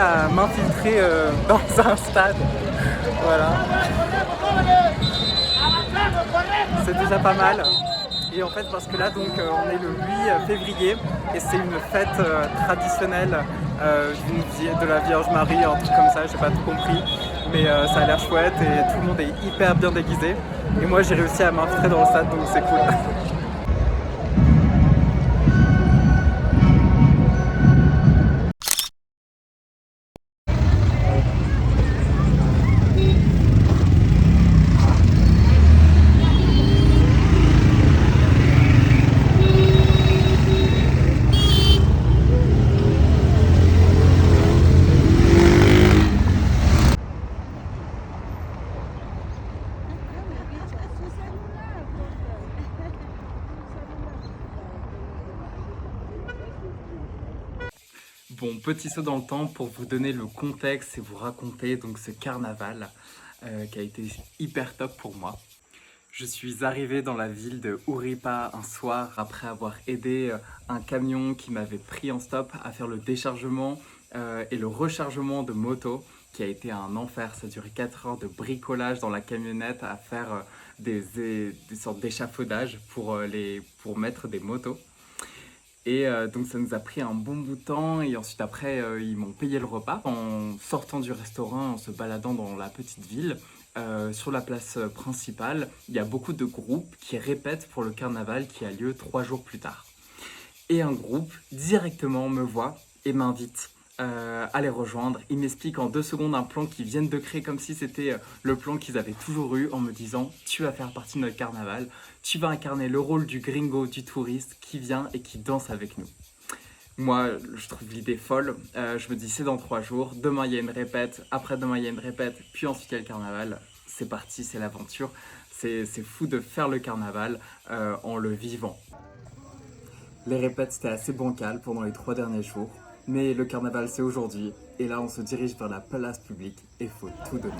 à m'infiltrer dans un stade. Voilà. C'est déjà pas mal. Et en fait, parce que là, donc, on est le 8 février et c'est une fête traditionnelle de la Vierge Marie, un truc comme ça, j'ai pas tout compris. Mais ça a l'air chouette et tout le monde est hyper bien déguisé. Et moi, j'ai réussi à m'infiltrer dans le stade, donc c'est cool. Bon, petit saut dans le temps pour vous donner le contexte et vous raconter donc ce carnaval qui a été hyper top pour moi. Je suis arrivé dans la ville de Uripa un soir après avoir aidé un camion qui m'avait pris en stop à faire le déchargement et le rechargement de moto qui a été un enfer. Ça a duré 4 heures de bricolage dans la camionnette à faire des sortes d'échafaudage pour mettre des motos. Et donc ça nous a pris un bon bout de temps et ensuite après ils m'ont payé le repas en sortant du restaurant, en se baladant dans la petite ville. Sur la place principale, il y a beaucoup de groupes qui répètent pour le carnaval qui a lieu 3 jours plus tard. Et un groupe directement me voit et m'invite à les rejoindre. Ils m'expliquent en 2 secondes un plan qu'ils viennent de créer comme si c'était le plan qu'ils avaient toujours eu en me disant « Tu vas faire partie de notre carnaval, tu vas incarner le rôle du gringo, du touriste qui vient et qui danse avec nous. » Moi, je trouve l'idée folle. Je me dis c'est dans 3 jours, demain il y a une répète, après-demain il y a une répète, puis ensuite il y a le carnaval. C'est parti, c'est l'aventure. C'est fou de faire le carnaval en le vivant. Les répètes c'était assez bancal pendant les 3 derniers jours. Mais le carnaval c'est aujourd'hui et là on se dirige vers la place publique et faut tout donner.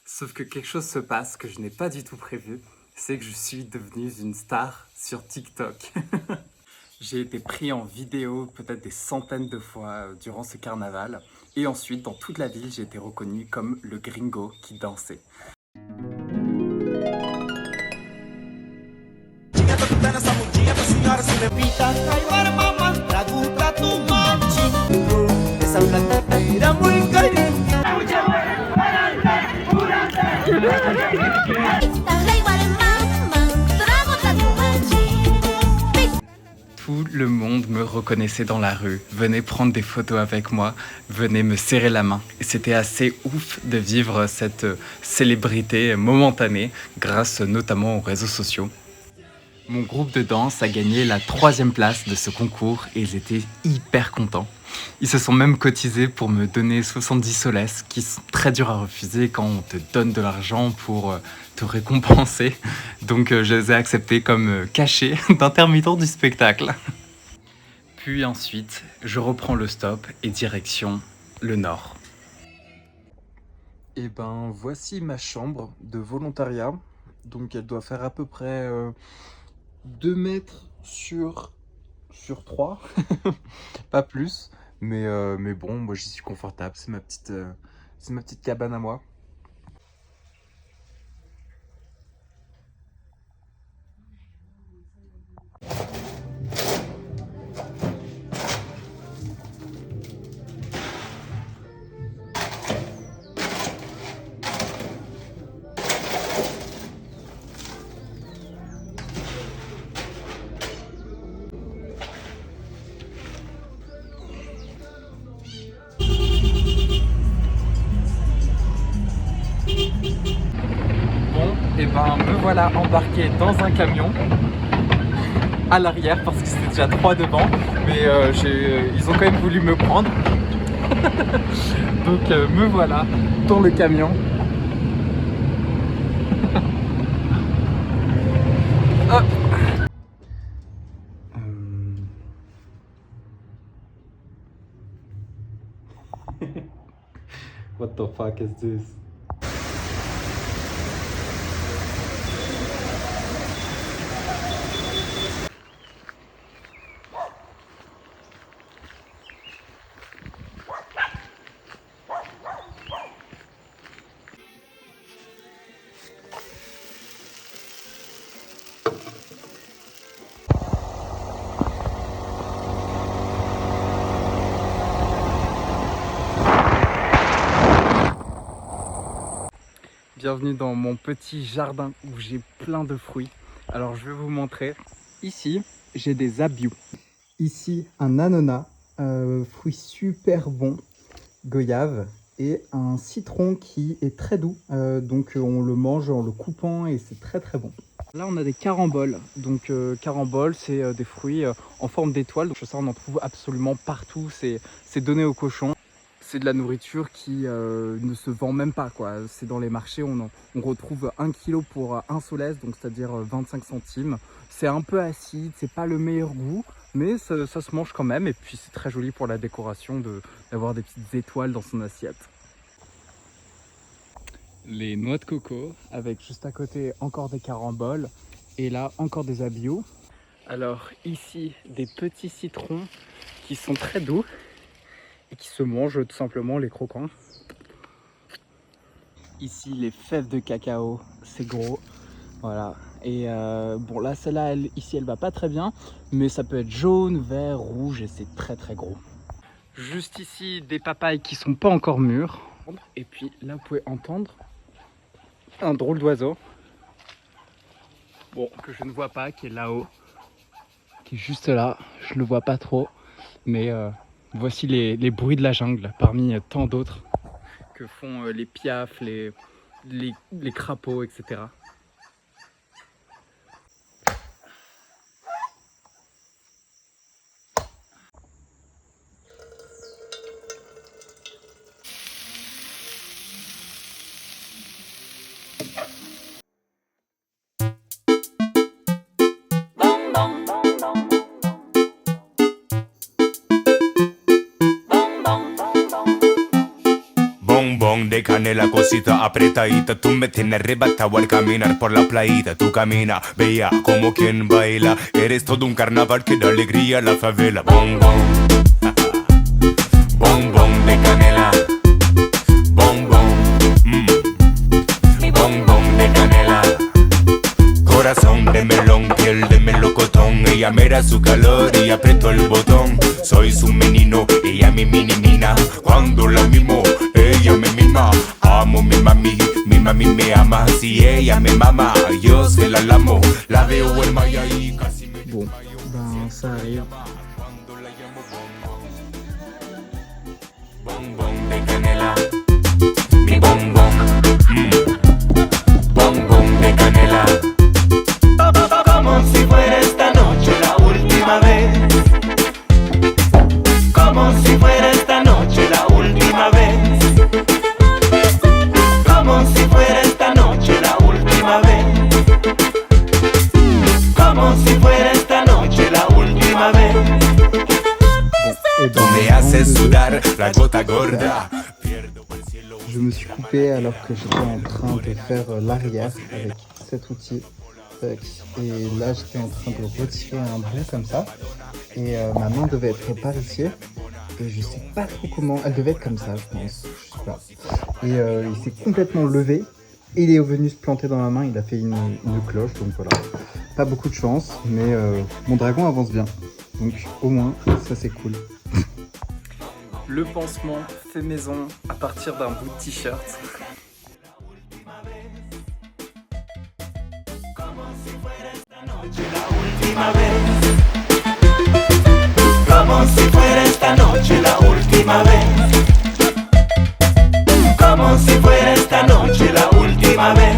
Sauf que quelque chose se passe que je n'ai pas du tout prévu, c'est que je suis devenue une star sur TikTok. J'ai été pris en vidéo peut-être des centaines de fois durant ce carnaval et ensuite dans toute la ville j'ai été reconnu comme le gringo qui dansait. Tout le monde me reconnaissait dans la rue, venait prendre des photos avec moi, venait me serrer la main. Et c'était assez ouf de vivre cette célébrité momentanée grâce notamment aux réseaux sociaux. Mon groupe de danse a gagné la 3e place de ce concours et ils étaient hyper contents. Ils se sont même cotisés pour me donner 70 soles, qui sont très durs à refuser quand on te donne de l'argent pour te récompenser. Donc je les ai acceptés comme cachets d'intermittent du spectacle. Puis ensuite, je reprends le stop et direction le nord. Et ben voici ma chambre de volontariat. Donc elle doit faire à peu près 2 mètres sur 3, pas plus, mais bon, moi j'y suis confortable, c'est ma petite cabane à moi. Et ben me voilà embarqué dans un camion à l'arrière parce que c'était déjà 3 devant, mais ils ont quand même voulu me prendre. Donc me voilà dans le camion. Hop. What the fuck is this? Bienvenue dans mon petit jardin où j'ai plein de fruits. Alors je vais vous montrer. Ici, j'ai des abious. Ici, un ananas, fruit super bon, goyave, et un citron qui est très doux. Donc on le mange en le coupant et c'est très très bon. Là on a des caramboles. Donc caramboles, c'est des fruits en forme d'étoile. Donc ça on en trouve absolument partout. C'est donné aux cochons. C'est de la nourriture qui ne se vend même pas, quoi. C'est dans les marchés, on retrouve 1 kg pour 1 solèze, donc c'est-à-dire 25 centimes. C'est un peu acide, c'est pas le meilleur goût, mais ça se mange quand même. Et puis c'est très joli pour la décoration d'avoir des petites étoiles dans son assiette. Les noix de coco, avec juste à côté encore des caramboles, et là encore des abious. Alors ici, des petits citrons qui sont très doux et qui se mangent tout simplement les croquants. Ici les fèves de cacao, c'est gros, voilà. Et bon là celle-là, ici elle va pas très bien, mais ça peut être jaune, vert, rouge et c'est très très gros. Juste ici des papayes qui sont pas encore mûres. Et puis là vous pouvez entendre un drôle d'oiseau, bon que je ne vois pas, qui est là-haut, qui est juste là, je le vois pas trop, mais voici les bruits de la jungle parmi tant d'autres que font les piafs, les crapauds, etc. Bombón de canela, cosita apretadita. Tú me tienes arrebatado al caminar por la playita. Tú camina, veía como quien baila. Eres todo un carnaval que da alegría a la favela. Bombón, bombón de canela. Bombón, bombón de canela. Corazón de melón, piel de melocotón. Ella mira su calor y aprieto el botón. Soy su menino, ella mi minimina. Cuando la mimo, ella me mima. Amo mi mami me ama. Si ella me mama, yo se la lamo. La veo en Maya y casi me Bon, ben ça arrive. Cuando la llamo bombón. Bombón de canela. Mi bombón. Bombón de canela. Como si fuera esta noche la última vez. Como si fuera esta noche la última vez. Como si fuera esta noche la última vez. Como si fuera esta noche la última vez. Tú me haces sudar la gota gorda. Pierdo el cielo. Je me suis coupé alors que j'étais en train de faire l'arrière avec cet outil. Et là j'étais en train de retirer un bout comme ça. Et ma main devait être par ici. Et je sais pas trop comment. Elle devait être comme ça, je pense. Je sais pas. Et il s'est complètement levé. Et il est venu se planter dans ma main. Il a fait une cloche. Donc voilà. Pas beaucoup de chance. Mais mon dragon avance bien. Donc au moins, ça c'est cool. Le pansement fait maison à partir d'un bout de t-shirt. Como si fuera esta noche la última vez. Como si fuera esta noche la última vez.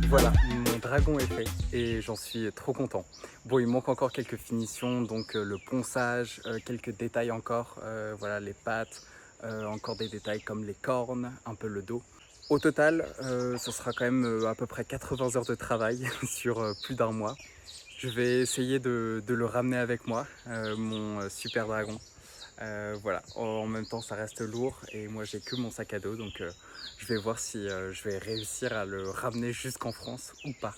Voilà, mon dragon est fait et j'en suis trop content. Bon, il manque encore quelques finitions, donc le ponçage, quelques détails encore, voilà, les pattes, encore des détails comme les cornes, un peu le dos. Au total, ça sera quand même à peu près 80 heures de travail sur plus d'1 mois. Je vais essayer de le ramener avec moi, mon super dragon. Voilà, en même temps ça reste lourd et moi j'ai que mon sac à dos, donc je vais voir si je vais réussir à le ramener jusqu'en France ou pas.